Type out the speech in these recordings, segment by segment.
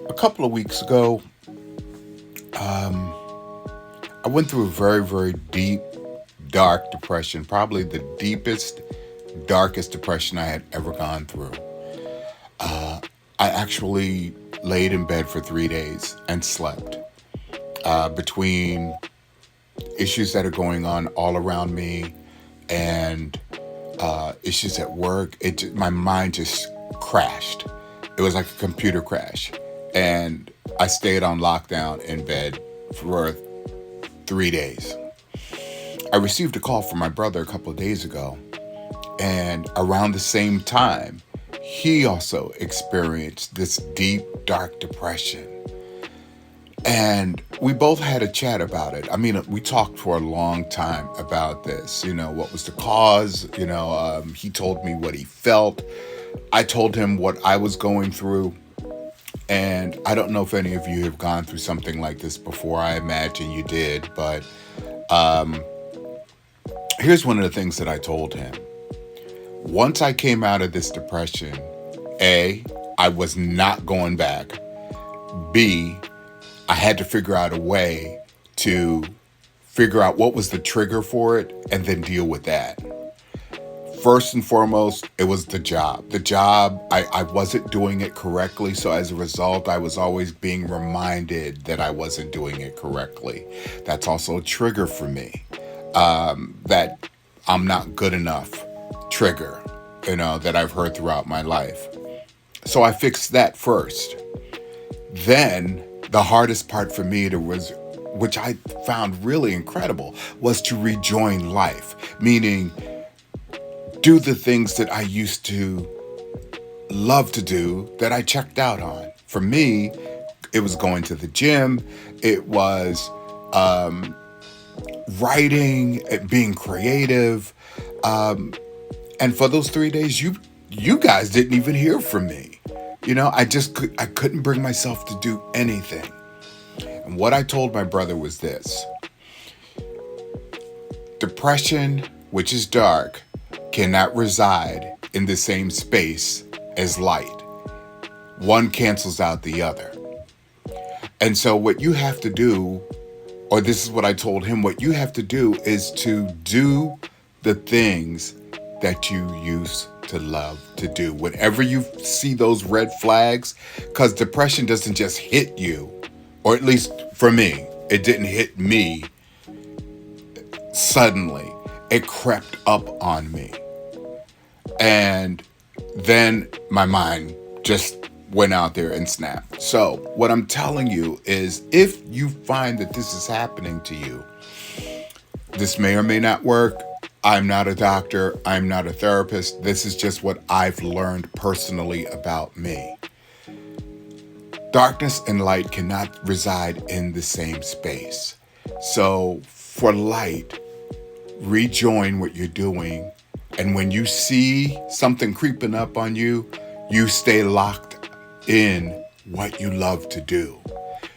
A couple of weeks ago, I went through a very, very deep, dark depression, probably the deepest, darkest depression I had ever gone through. I actually laid in bed for 3 days and slept. Between issues that are going on all around me and issues at work, my mind just crashed. It was like a computer crash. And I stayed on lockdown in bed for 3 days. I received a call from my brother a couple of days ago, and around the same time, he also experienced this deep, dark depression. And we both had a chat about it. I mean, we talked for a long time about this. What was the cause? He told me what he felt. I told him what I was going through. And I don't know if any of you have gone through something like this before. I imagine you did. But here's one of the things that I told him. Once I came out of this depression, A, I was not going back. B, I had to figure out a way to figure out what was the trigger for it and then deal with that. First and foremost, it was the job. The job, I wasn't doing it correctly. So as a result, I was always being reminded that I wasn't doing it correctly. That's also a trigger for me. That I'm not good enough trigger, that I've heard throughout my life. So I fixed that first. Then the hardest part for me was, which I found really incredible, was to rejoin life, meaning do the things that I used to love to do that I checked out on. For me, it was going to the gym. It was writing, being creative. And for those 3 days, you guys didn't even hear from me. I couldn't bring myself to do anything. And what I told my brother was this: depression, which is dark, cannot reside in the same space as light. One cancels out the other. And so what you have to do, or this is what I told him, what you have to do is to do the things that you used to love to do. Whenever you see those red flags, because depression doesn't just hit you, or at least for me, it didn't hit me suddenly. It crept up on me. And then my mind just went out there and snapped. So what I'm telling you is, if you find that this is happening to you, this may or may not work. I'm not a doctor. I'm not a therapist. This is just what I've learned personally about me. Darkness and light cannot reside in the same space. So for light, rejoin what you're doing. And when you see something creeping up on you, you stay locked in what you love to do.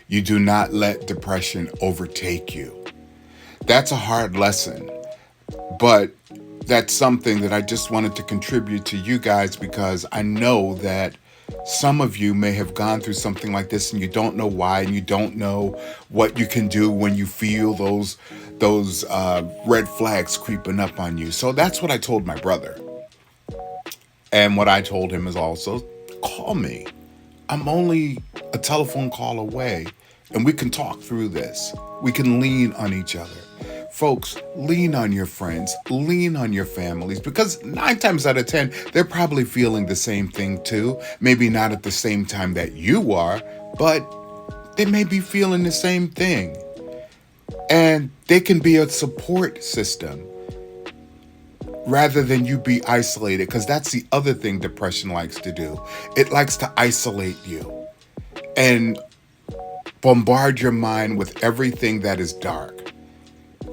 You do not let depression overtake you. That's a hard lesson, but that's something that I just wanted to contribute to you guys, because I know that some of you may have gone through something like this and you don't know why, and you don't know what you can do when you feel those red flags creeping up on you. So that's what I told my brother. And what I told him is also, call me. I'm only a telephone call away, and we can talk through this. We can lean on each other. Folks, lean on your friends, lean on your families, because 9 times out of 10, they're probably feeling the same thing too. Maybe not at the same time that you are, but they may be feeling the same thing. And they can be a support system rather than you be isolated, because that's the other thing depression likes to do. It likes to isolate you and bombard your mind with everything that is dark.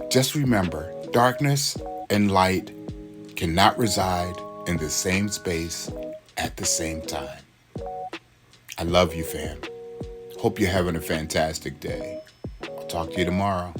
Just remember, darkness and light cannot reside in the same space at the same time. I love you, fam. Hope you're having a fantastic day. I'll talk to you tomorrow.